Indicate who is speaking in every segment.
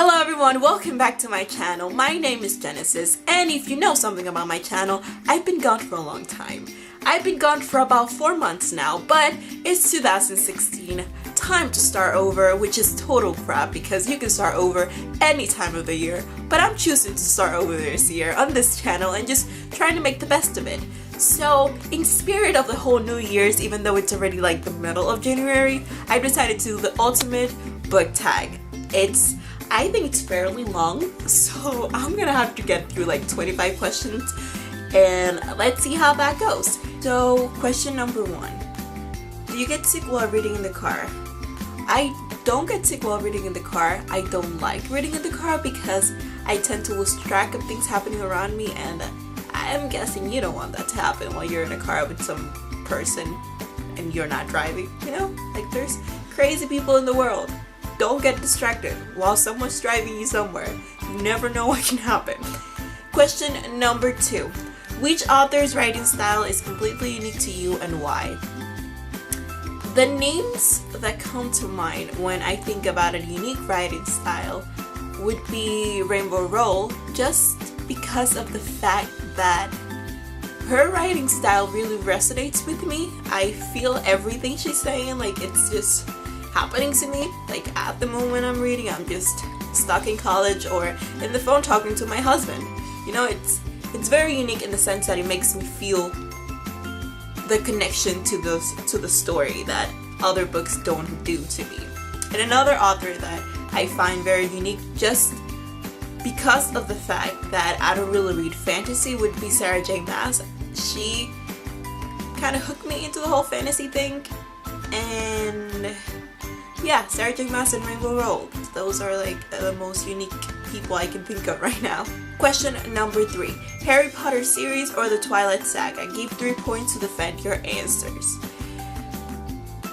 Speaker 1: Hello everyone, welcome back to my channel. My name is Genesis, and if you know something about my channel, I've been gone for a long time. I've been gone for about 4 months now, but it's 2016, time to start over, which is total crap because you can start over any time of the year, but I'm choosing to start over this year on this channel and just trying to make the best of it. So, in spirit of the whole New Year's, even though it's already like the middle of January, I've decided to do the ultimate book tag. I think it's fairly long, so I'm gonna have to get through like 25 questions and let's see how that goes. So, question number 1. Do you get sick while reading in the car? I don't get sick while reading in the car. I don't like reading in the car because I tend to lose track of things happening around me, and I'm guessing you don't want that to happen while you're in a car with some person and you're not driving, you know? Like, there's crazy people in the world. Don't get distracted while someone's driving you somewhere. You never know what can happen. Question number 2. Which author's writing style is completely unique to you and why? The names that come to mind when I think about a unique writing style would be Rainbow Rowell, just because of the fact that her writing style really resonates with me. I feel everything she's saying, like it's just happening to me. Like at the moment I'm reading, I'm just stuck in college or in the phone talking to my husband. You know, it's very unique in the sense that it makes me feel the connection to the story that other books don't do to me. And another author that I find very unique just because of the fact that I don't really read fantasy would be Sarah J. Maas. She kind of hooked me into the whole fantasy thing, and yeah, Sarah J. Maas and Rainbow Rowell. Those are like the most unique people I can think of right now. Question number 3. Harry Potter series or the Twilight Saga? Give 3 points to defend your answers.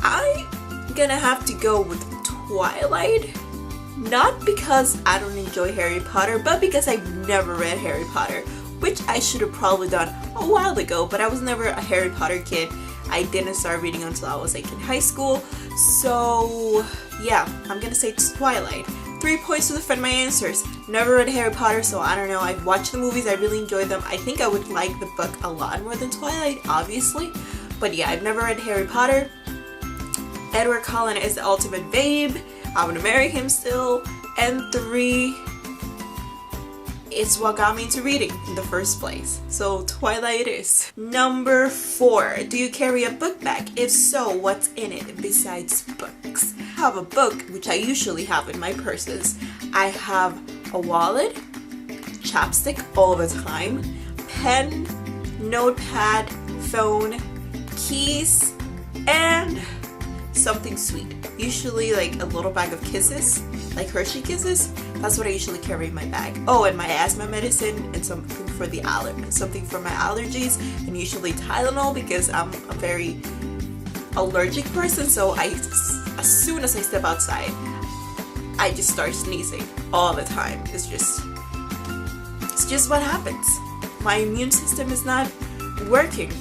Speaker 1: I'm gonna have to go with Twilight. Not because I don't enjoy Harry Potter, but because I've never read Harry Potter, which I should have probably done a while ago, but I was never a Harry Potter kid. I didn't start reading until I was like in high school, so yeah, I'm gonna say it's Twilight. 3 points to defend my answers. Never read Harry Potter, so I don't know. I've watched the movies, I really enjoyed them. I think I would like the book a lot more than Twilight, obviously, but yeah, I've never read Harry Potter. Edward Cullen is the ultimate babe. I want to marry him still. And 3, it's what got me into reading in the first place. So Twilight it is. Number 4. Do you carry a book bag? If so, what's in it besides books? I have a book, which I usually have in my purses. I have a wallet, chapstick all the time, pen, notepad, phone, keys, and something sweet. Usually like a little bag of kisses, like Hershey Kisses. That's what I usually carry in my bag. Oh, and my asthma medicine and something for my allergies, and usually Tylenol because I'm a very allergic person. So as soon as I step outside, I just start sneezing all the time. It's just what happens. My immune system is not working.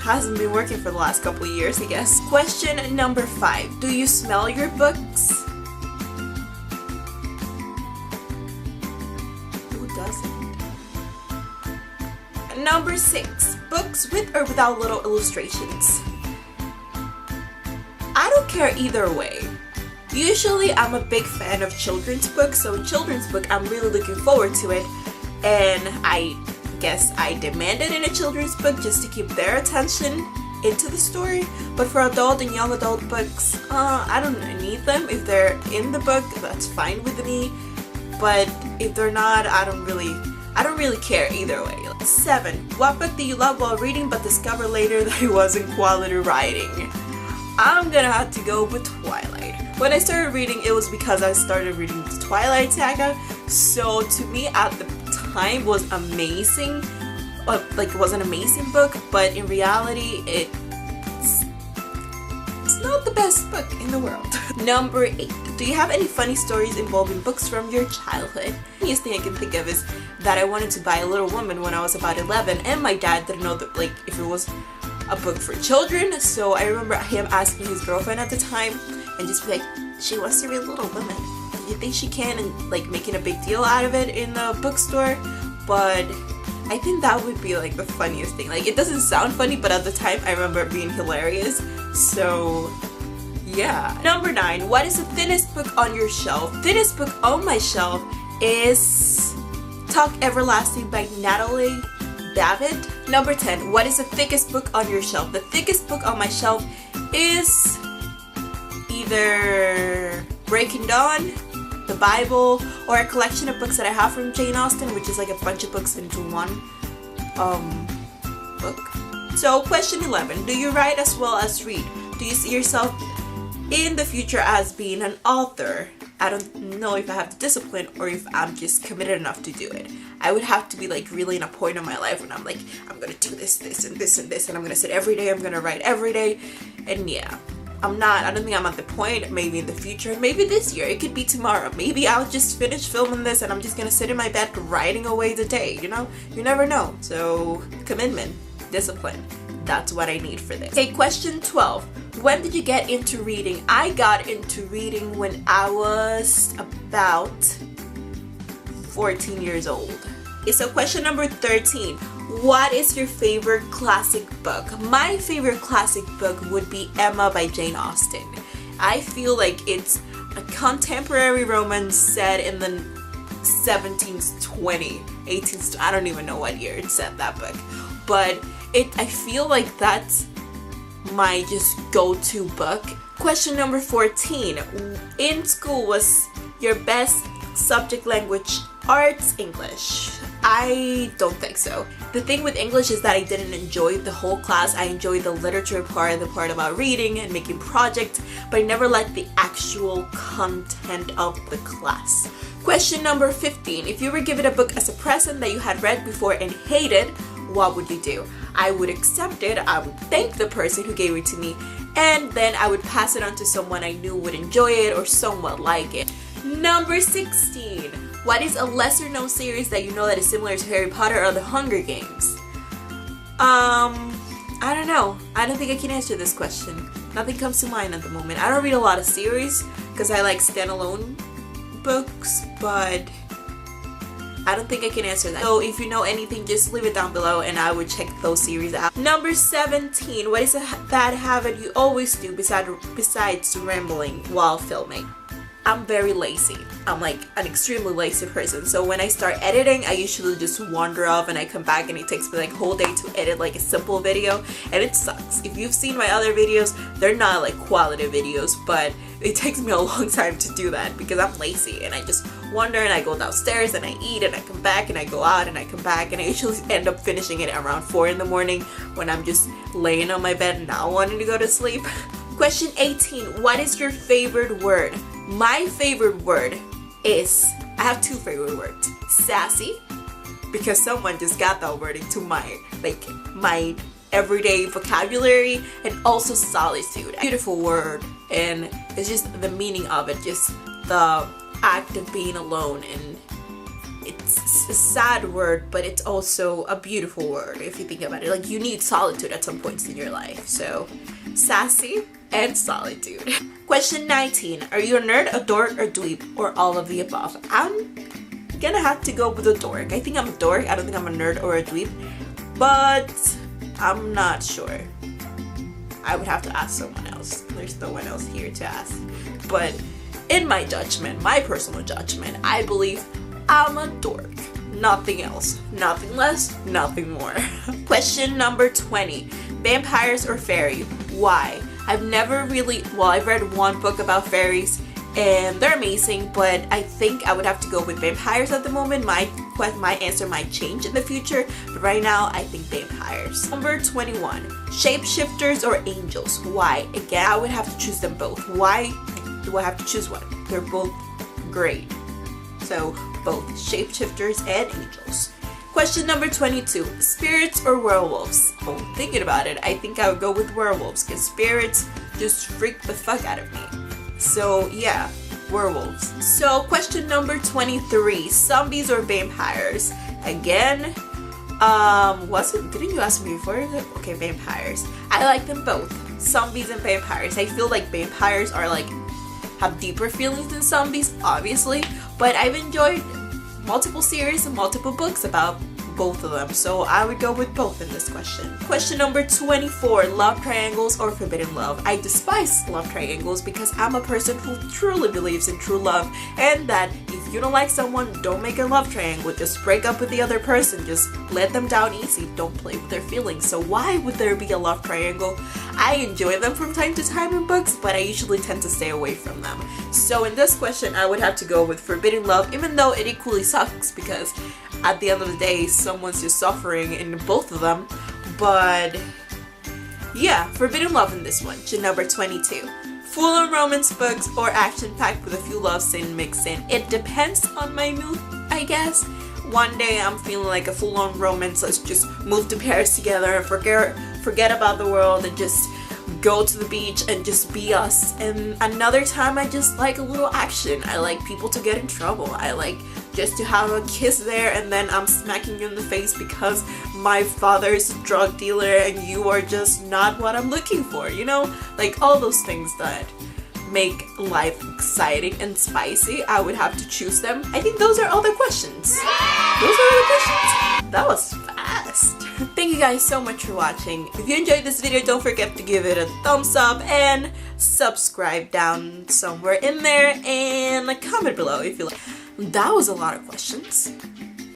Speaker 1: Hasn't been working for the last couple of years, I guess. Question number 5. Do you smell your books? Who doesn't? Number 6. Books with or without little illustrations? I don't care either way. Usually I'm a big fan of children's books, so children's book I'm really looking forward to it, and I guess I demand it in a children's book just to keep their attention into the story. But for adult and young adult books, I don't need them. If they're in the book, that's fine with me, but if they're not, I don't really care either way. 7. What book do you love while reading but discover later that it wasn't quality writing? I'm gonna have to go with Twilight. When I started reading, it was because I started reading the Twilight Saga, so to me at the time was amazing. Like, it was an amazing book, but in reality it's not the best book in the world. Number 8. Do you have any funny stories involving books from your childhood? The funniest thing I can think of is that I wanted to buy a Little Woman when I was about 11, and my dad didn't know that, like, if it was a book for children, so I remember him asking his girlfriend at the time and just be like, she wants to read Little Women. you think she can, and like making a big deal out of it in the bookstore. But I think that would be like the funniest thing. Like, it doesn't sound funny, but at the time I remember it being hilarious. So yeah. Number 9, what is the thinnest book on your shelf? Thinnest book on my shelf is Talk Everlasting by Natalie David. Number 10, what is the thickest book on your shelf? The thickest book on my shelf is either Breaking Dawn, the Bible, or a collection of books that I have from Jane Austen, which is like a bunch of books into one book. So question 11, do you write as well as read? Do you see yourself in the future as being an author? I don't know if I have the discipline or if I'm just committed enough to do it. I would have to be like really in a point in my life when I'm like, I'm gonna do this, this, and this, and this, and I'm gonna sit every day, I'm gonna write every day. And yeah, I don't think I'm at the point. Maybe in the future, maybe this year, it could be tomorrow. Maybe I'll just finish filming this and I'm just gonna sit in my bed writing away the day, you know? You never know. So commitment, discipline, that's what I need for this. Okay, question 12. When did you get into reading? I got into reading when I was about 14 years old. Okay, so question number 13. What is your favorite classic book? My favorite classic book would be Emma by Jane Austen. I feel like it's a contemporary romance set in the 1720s, 18th, I don't even know what year it set, that book. But I feel like that's my just go-to book. Question number 14. In school, was your best subject language arts, English? I don't think so. The thing with English is that I didn't enjoy the whole class. I enjoyed the literature part, the part about reading and making projects, but I never liked the actual content of the class. Question number 15. If you were given a book as a present that you had read before and hated, what would you do? I would accept it, I would thank the person who gave it to me, and then I would pass it on to someone I knew would enjoy it or somewhat like it. Number 16. What is a lesser known series that you know that is similar to Harry Potter or the Hunger Games? I don't know. I don't think I can answer this question. Nothing comes to mind at the moment. I don't read a lot of series because I like standalone books, but I don't think I can answer that. So if you know anything, just leave it down below and I would check those series out. Number 17. What is a bad habit you always do besides rambling while filming? I'm very lazy. I'm like an extremely lazy person. So when I start editing, I usually just wander off and I come back and it takes me like a whole day to edit like a simple video, and it sucks. If you've seen my other videos, they're not like quality videos, but it takes me a long time to do that because I'm lazy and I just wander and I go downstairs and I eat and I come back and I go out and I come back, and I usually end up finishing it around 4 in the morning when I'm just laying on my bed not wanting to go to sleep. Question 18. What is your favorite word? My favorite word is, I have 2 favorite words. Sassy, because someone just got that word into my everyday vocabulary, and also solitude. Beautiful word, and it's just the meaning of it, just the act of being alone, and it's a sad word, but it's also a beautiful word if you think about it. Like, you need solitude at some points in your life. So sassy and solitude. Question 19. Are you a nerd, a dork, or dweeb, or all of the above? I'm gonna have to go with a dork. I think I'm a dork. I don't think I'm a nerd or a dweeb, but I'm not sure. I would have to ask someone else. There's no one else here to ask. But in my judgment, my personal judgment, I believe I'm a dork. Nothing else. Nothing less, nothing more. Question number 20. Vampires or fairy? Why? I've never really, well, I've read one book about fairies and they're amazing, but I think I would have to go with vampires at the moment. My answer might change in the future, but right now I think vampires. Number 21. Shapeshifters or angels? Why? Again, I would have to choose them both. Why do I have to choose one? They're both great. So both shapeshifters and angels. Question number 22. Spirits or werewolves? Oh, thinking about it, I think I would go with werewolves because spirits just freak the fuck out of me. So yeah, werewolves. So question number 23. Zombies or vampires? Again, didn't you ask me before? Okay, vampires. I like them both. Zombies and vampires. I feel like vampires are like have deeper feelings than zombies, obviously, but I've enjoyed multiple series and multiple books about both of them, so I would go with both in this question. Question number 24, love triangles or forbidden love? I despise love triangles because I'm a person who truly believes in true love, and that if you don't like someone, don't make a love triangle. Just break up with the other person. Just let them down easy. Don't play with their feelings. So why would there be a love triangle? I enjoy them from time to time in books, but I usually tend to stay away from them. So in this question, I would have to go with forbidden love, even though it equally sucks because at the end of the day, someone's just suffering in both of them. But yeah, forbidden love in this one. To number 22. Full-on romance books or action-packed with a few love scenes mixed in? It depends on my mood, I guess. One day I'm feeling like a full-on romance, let's just move to Paris together and forget about the world and just go to the beach and just be us. And another time I just like a little action. I like people to get in trouble. I like just to have a kiss there and then I'm smacking you in the face because my father's a drug dealer and you are just not what I'm looking for, you know? Like all those things that make life exciting and spicy, I would have to choose them. I think those are all the questions. Those are all the questions. That was fast. Thank you guys so much for watching. If you enjoyed this video, don't forget to give it a thumbs up and subscribe down somewhere in there and comment below if you like. That was a lot of questions.